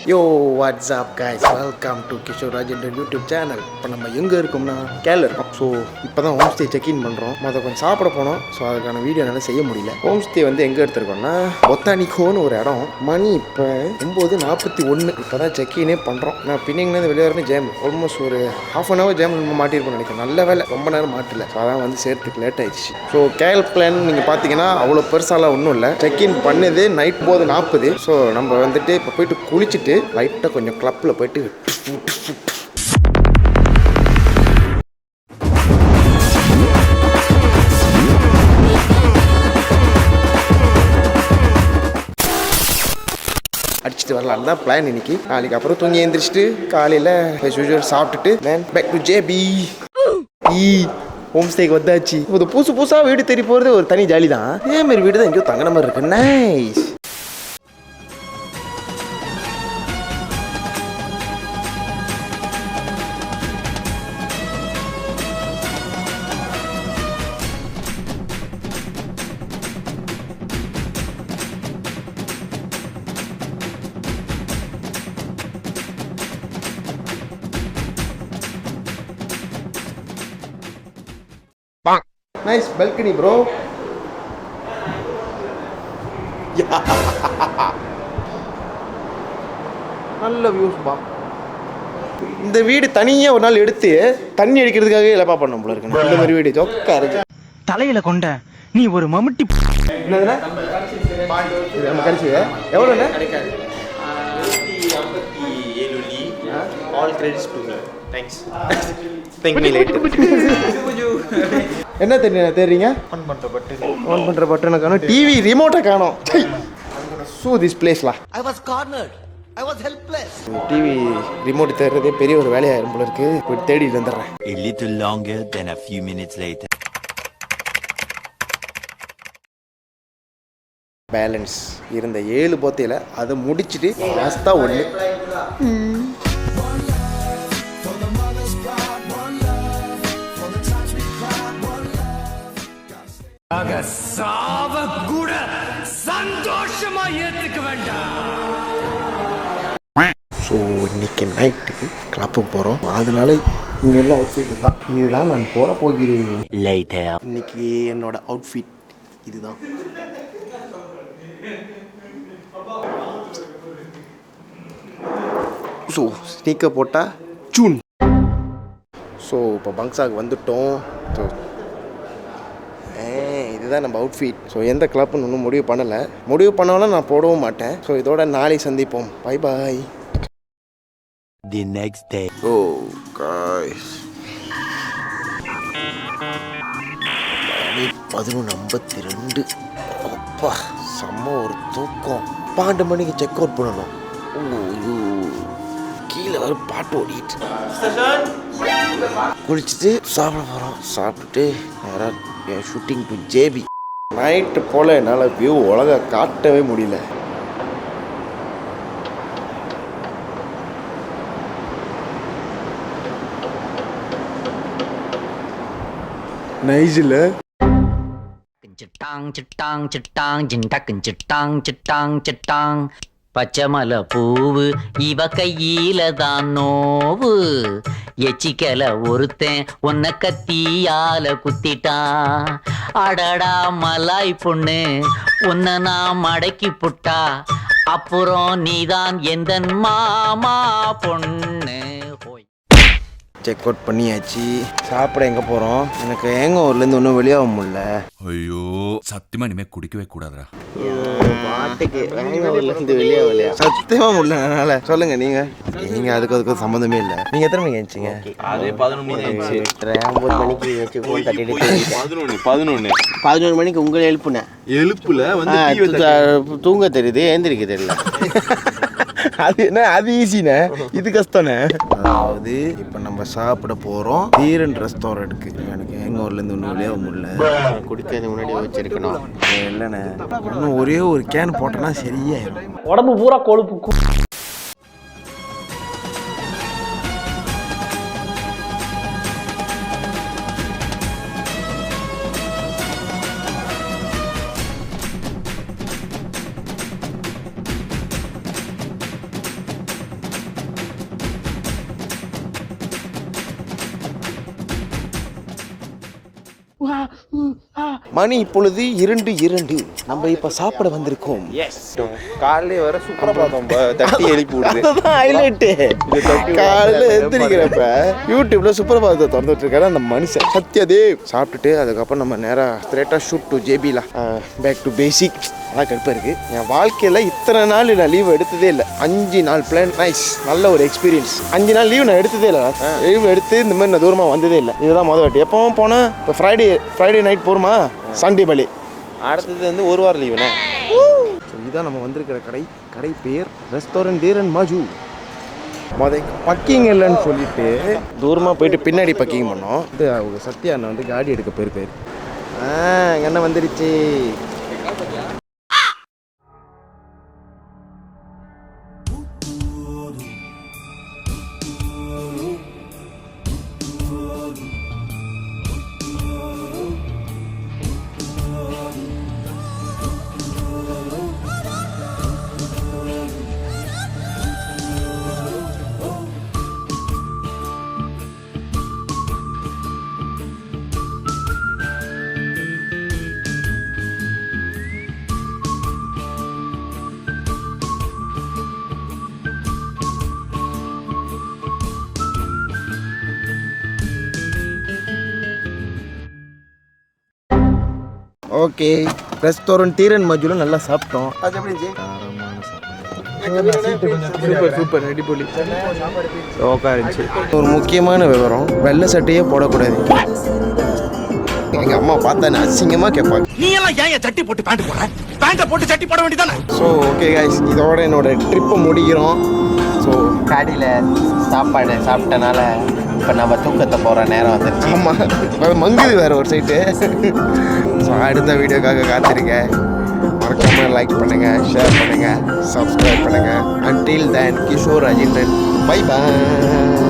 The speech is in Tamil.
Yo, what's up guys? Welcome to Kishore Rajendra YouTube channel. இப்போ நம்ம எங்கே இருக்கோம்னா கேரளா இருக்கோம். ஸோ இப்போ தான் ஹோம் ஸ்டே செக்இன் பண்ணுறோம். அதை கொஞ்சம் சாப்பிட போனோம். ஸோ அதுக்கான வீடியோ என்னால் செய்ய முடியல. ஹோம் ஸ்டே வந்து எங்கே எடுத்துருக்கோம்னா பொத்தானிக்கோன்னு ஒரு இடம். மணி இப்போ 9:41. இப்போ தான் செக்இனே பண்ணுறோம். நான் பின்னிங்லேருந்து வெளியே வரணும் ஜேம். ஆல்மோஸ்ட் ஒரு ½ அன் ஹவர் ஜேம் நம்ம மாட்டியிருப்போம்னு நினைக்கிறேன். நல்ல வேலை ரொம்ப நேரம் மாட்டல. ஸோ அதான் வந்து சேர்த்துக்கு லேட் ஆயிடுச்சு. ஸோ கேரளா பிளான் நீங்கள் பார்த்தீங்கன்னா அவ்வளோ பெருசாலாம் ஒன்றும் இல்லை. செக்இன் பண்ணது நைட் 9:40. ஸோ நம்ம வந்துட்டு இப்போ போயிட்டு குளிச்சுட்டு லைட்டாக கொஞ்சம் கிளப்பில் போயிட்டு அடிச்சுட்டு வரலாம் தான் பிளான் இன்னைக்கு. நாளைக்கு அப்புறம் தூங்கி எழுந்திரிச்சிட்டு காலையில் சாப்பிட்டுட்டு then back to JP. Home ஸ்டேக்கு வந்தாச்சு. ஒரு புதுசாக வீடு தேடி போகிறது ஒரு தனி ஜாலி தான். இதேமாரி வீடு தான் எங்கேயோ தங்கின மாதிரி இருக்கு. நைஸ். Nice balcony bro. நல்ல வியூஸ் பா. இந்த வீடு தனியாக ஒரு நாள் எடுத்து தண்ணி அடிக்கிறதுக்காக இலப்பா பண்ண போல இருக்கு. இந்த மாதிரி வீடு ஜொக்கா இருக்கு. தலையில கொண்ட நீ ஒரு மம்முட்டி. என்னதுன்னா நம்ம கழிச்சு எவ்வளோண்ணே? All credits to me. Thanks. Thank me later. என்ன தெரியுங்க? ஆன் பண்ற பட்டனை காணோம். டிவி ரிமோட்டை காணோம். சூ திஸ் பிளேஸ்லாம். I was cornered. I was helpless. TV remote தேடுறதே பெரிய ஒரு வேலையாயிரும் போல இருக்கு. போய் தேடிட்டு வந்துடுறேன். A little longer than a few minutes later. Balance இருந்த 7 போத்தையில் அதை முடிச்சுட்டு லாஸ்ட்டாக ஒன்று. கூட சந்தோஷமா ஏத்துக்க வேண்டாம். ஸோ இன்னைக்கு நைட்டுக்கு கிளப்புக்கு போகிறோம். அதனால இங்கே எல்லாம் அவுட்ஃபிட் தான். இதுதான் நான் போகிறேன். இன்னைக்கு என்னோட அவுட்ஃபிட் இதுதான். ஸோ ஸ்னீக்கர் போட்டால் ஜூன். ஸோ இப்போ பங்க்ஸாக்கு வந்துட்டோம். ஸோ இதுதான் நம்ம அவுட்ஃபிட். ஸோ எந்த கிளப்புன்னு ஒன்றும் முடிவு பண்ணலை. முடிவு பண்ணாலும் நான் போடவும் மாட்டேன். ஸோ இதோட நாளை சந்திப்போம். Bye bye. The next day. Oh guys. 11:52. அப்பா செம்ம ஒரு தூக்கம். 12 மணிக்கு செக் அவுட் பண்ணணும். ஐயோ கீழே வர பாட்டு ஓடிட்டு குளிச்சுட்டு சாப்பிட போகிறோம். சாப்பிட்டுட்டு நேராக ஷூட்டிங் டு ஜேபி. நைட்டு போல் என்னால் வியூ உலக காட்டவே முடியல. நைஸில் சிட்டாங் சிட்டாங் சிட்டாங் ஜிண்டக்கு சிட்டாங் சிட்டாங் சிட்டாங் பச்சைமலை பூவு இவ கையில தான் நோவு. எச்சிக்கல ஒருத்தன் உன்னை கத்தியால குத்திட்டான். அடடா மலாய் பொண்ணு உன்னை நான் மடக்கி புட்டா. அப்புறம் நீதான் எந்தன் மாமா பொண்ணு. செக் அவுட் பண்ணியாச்சு. சாப்பிட எங்கே போகிறோம்? எனக்கு ஏங்கூர்லேருந்து ஒன்றும் வெளியாக முடியல. ஐயோ சத்தியமா இனிமே குடிக்கவே கூடாதுடா. பாட்டுக்கு ஏங்கூர்லேருந்து வெளியாக சத்தியமாக முடியல. அதனால சொல்லுங்கள் நீங்கள் அதுக்கு சம்மந்தமே இல்லை. நீங்கள் எத்தனை மணிக்கு எழுச்சிங்க? அது 11 மணிக்கு 9 மணிக்கு எழுச்சி ஃபோன் தட்டிட்டு 11 மணிக்கு உங்களை எழுப்புனேன். எழுப்புல வந்து தூங்க தெரியுது, ஏந்திரிக்க தெரியல. அது என்ன, அது ஈஸிண்ணே, இது கஷ்டண்ணே. அதாவது இப்போ நம்ம சாப்பிட போகிறோம் தீரன் ரெஸ்டாரண்ட்டுக்கு. எனக்கு ஏங்கூர்லேருந்து ஒன்றும் வெளியாக முடியல. குடிக்கிறது முன்னாடி வச்சிருக்கணும். இல்லைண்ணே, இன்னும் ஒரே ஒரு கேன் போட்டோன்னா சரியாயிடும். உடம்பு பூரா கொழுப்பு. மணி இப்பொழுது 2:02. நம்ம இப்ப சாப்பிட வந்திருக்கோம். காலையில வர சூப்பரா பார்த்தோம் தட்டி எழுப்பி விடுது. அதுதான் ஹைலைட்டு. காலையில எந்திரிக்கிறப்ப யூடியூப்ல சுப்ரபாதத்தை திறந்துட்டு இருக்காரு அந்த மனுஷன் சத்யதேவ். சாப்பிட்டுட்டு அதுக்கப்புறம் நம்ம நேரா ஸ்ட்ரெயிட்டா ஷூட் டு ஜேபில பேக் டு பேசிக். அதான் கடுப்பாக இருக்குது. என் வாழ்க்கையில் இத்தனை நாள் நான் லீவ் எடுத்ததே இல்லை. 5 நாள் பிளான். நைஸ், நல்ல ஒரு எக்ஸ்பீரியன்ஸ். 5 நாள் லீவ் நான் எடுத்ததே இல்லை. லீவ் எடுத்து இந்த மாதிரி நான் தூரமாக வந்ததே இல்லை. இதுதான் முதல் வாட்டி. எப்பவும் போனால் இப்போ ஃப்ரைடே நைட் போகிறோமா, சண்டே பலி. அடுத்தது வந்து ஒரு வாரம் லீவுண்ணே. ஸோ இதான் நம்ம வந்திருக்கிற கடை பேர் ரெஸ்டாரண்ட் டீரன் மாஜு. பக்கிங் இல்லைன்னு சொல்லிட்டு தூரமாக போயிட்டு பின்னாடி பக்கிங் பண்ணோம். இது அவங்க சத்யா அண்ணன் வந்து காடி எடுக்க போயிருப்பாரு. எங்கள் அண்ணன் வந்துடுச்சு. ஓகே, ரெஸ்டாரண்ட் டீரன் மஜுல நல்லா சாப்பிட்டோம். அது எப்படி சூப்பர் அடிப்பொலி. இருந்துச்சு. ஒரு முக்கியமான விவரம், வெள்ளை சட்டையே போடக்கூடாது. எங்கள் அம்மா பார்த்தா அசிங்கமாக கேட்பாங்க. நீ எல்லாம் ஏன் சட்டி போட்டு பேண்ட் போடுற? பேண்ட்டை போட்டு சட்டி போட வேண்டியதானே? ஸோ ஓகே கைஸ், இதோட என்னோட ட்ரிப்பை முடிக்கிறோம். ஸோ காடியில் சாப்பாடு சாப்பிட்டனால இப்போ நம்ம தூக்கத்தை போகிற நேரம் வந்துருச்சு. ஆமாம், அது மங்குது வேறு ஒரு சைட்டு. ஸோ அடுத்த வீடியோக்காக காத்திருக்கேன். மறக்காமல் லைக் பண்ணுங்கள், ஷேர் பண்ணுங்கள், சப்ஸ்கிரைப் பண்ணுங்கள். Until then Kishore Rajendran, bye bye.